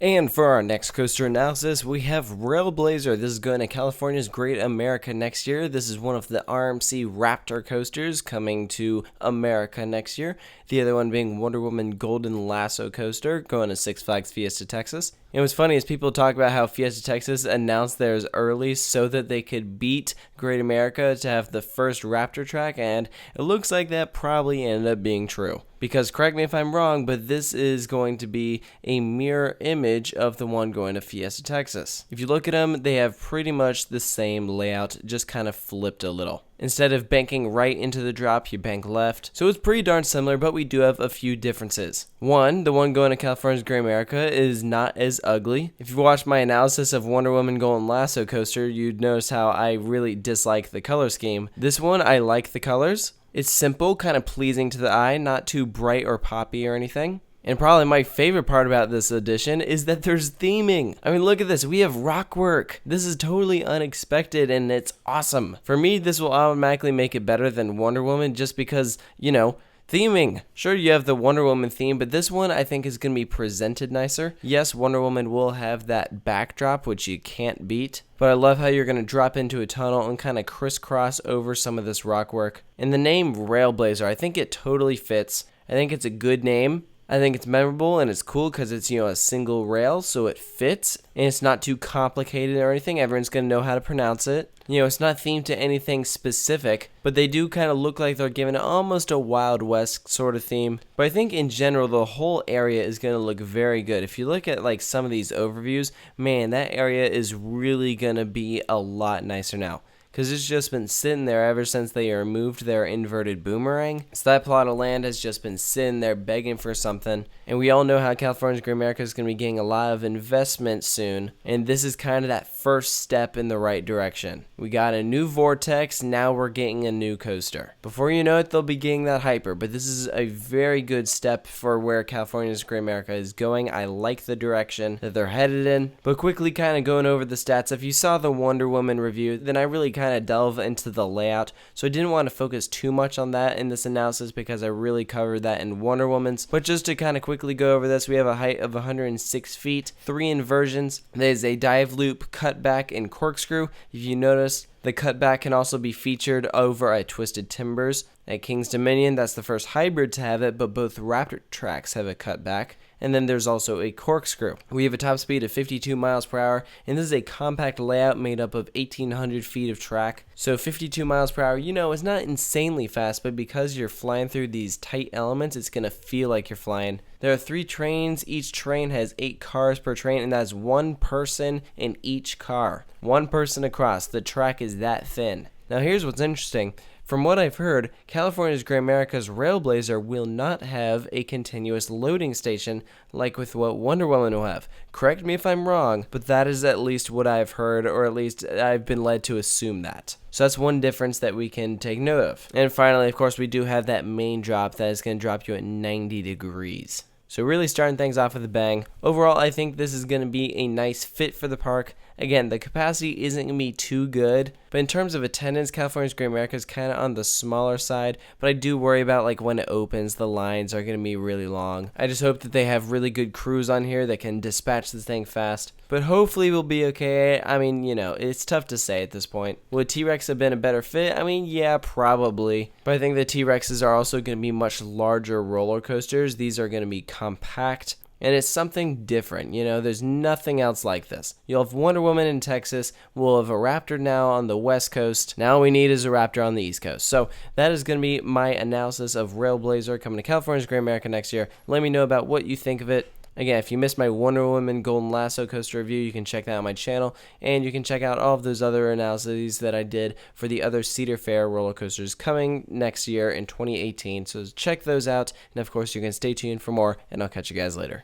And for our next coaster analysis, we have Railblazer. This is going to California's Great America next year. This is one of the RMC Raptor coasters coming to America next year. The other one being Wonder Woman Golden Lasso coaster going to Six Flags Fiesta Texas. And what's funny is people talk about how Fiesta Texas announced theirs early so that they could beat Great America to have the first Raptor track, and it looks like that probably ended up being true. Because correct me if I'm wrong, but this is going to be a mirror image of the one going to Fiesta Texas. If you look at them, they have pretty much the same layout, just kind of flipped a little. Instead of banking right into the drop, you bank left. So it's pretty darn similar, but we do have a few differences. One, the one going to California's Great America is not as ugly. If you watched my analysis of Wonder Woman Golden Lasso coaster, you'd notice how I really dislike the color scheme. This one, I like the colors. It's simple, kind of pleasing to the eye, not too bright or poppy or anything. And probably my favorite part about this edition is that there's theming. I mean, look at this. We have rock work. This is totally unexpected and it's awesome. For me, this will automatically make it better than Wonder Woman just because, theming. Sure, you have the Wonder Woman theme, but this one I think is going to be presented nicer. Yes, Wonder Woman will have that backdrop, which you can't beat. But I love how you're going to drop into a tunnel and kind of crisscross over some of this rock work. And the name Railblazer, I think it totally fits. I think it's a good name. I think it's memorable and it's cool because it's, a single rail, so it fits. And it's not too complicated or anything. Everyone's going to know how to pronounce it. It's not themed to anything specific, but they do kind of look like they're giving it almost a Wild West sort of theme. But I think in general, the whole area is going to look very good. If you look at some of these overviews, man, that area is really going to be a lot nicer now. Because it's just been sitting there ever since they removed their inverted boomerang. So that plot of land has just been sitting there begging for something. And we all know how California's Great America is going to be getting a lot of investment soon. And this is kind of that first step in the right direction. We got a new vortex, now we're getting a new coaster. Before you know it, they'll be getting that hyper. But this is a very good step for where California's Great America is going. I like the direction that they're headed in. But quickly kind of going over the stats. If you saw the Wonder Woman review, then I really kind of delve into the layout, so I didn't want to focus too much on that in this analysis because I really covered that in Wonder Woman's. But just to kind of quickly go over this, we have a height of 106 feet, 3 inversions. There's a dive loop, cutback, and corkscrew. If you notice, the cutback can also be featured over at Twisted Timbers. At King's Dominion, that's the first hybrid to have it, but both Raptor tracks have a cutback. And then there's also a corkscrew. We have a top speed of 52 miles per hour, and this is a compact layout made up of 1,800 feet of track. So 52 miles per hour, it's not insanely fast, but because you're flying through these tight elements, it's going to feel like you're flying. There are 3 trains. Each train has 8 cars per train, and that's 1 person in each car. 1 person across. The track is that thin. Now here's what's interesting. From what I've heard, California's Great America's Railblazer will not have a continuous loading station like with what Wonder Woman will have. Correct me if I'm wrong, but that is at least what I've heard, or at least I've been led to assume that. So that's one difference that we can take note of. And finally, of course, we do have that main drop that is going to drop you at 90 degrees. So really starting things off with a bang. Overall, I think this is going to be a nice fit for the park. Again, the capacity isn't going to be too good, but in terms of attendance, California's Great America is kind of on the smaller side, but I do worry about when it opens, the lines are going to be really long. I just hope that they have really good crews on here that can dispatch this thing fast, but hopefully we'll be okay. I mean, it's tough to say at this point. Would T-Rex have been a better fit? I mean, yeah, probably, but I think the T-Rexes are also going to be much larger roller coasters. These are going to be compact. And it's something different, there's nothing else like this. You'll have Wonder Woman in Texas, we'll have a Raptor now on the West Coast, now all we need is a Raptor on the East Coast. So that is going to be my analysis of Railblazer coming to California's Great America next year. Let me know about what you think of it. Again, if you missed my Wonder Woman Golden Lasso coaster review, you can check that out on my channel, and you can check out all of those other analyses that I did for the other Cedar Fair roller coasters coming next year in 2018. So check those out, and of course you can stay tuned for more, and I'll catch you guys later.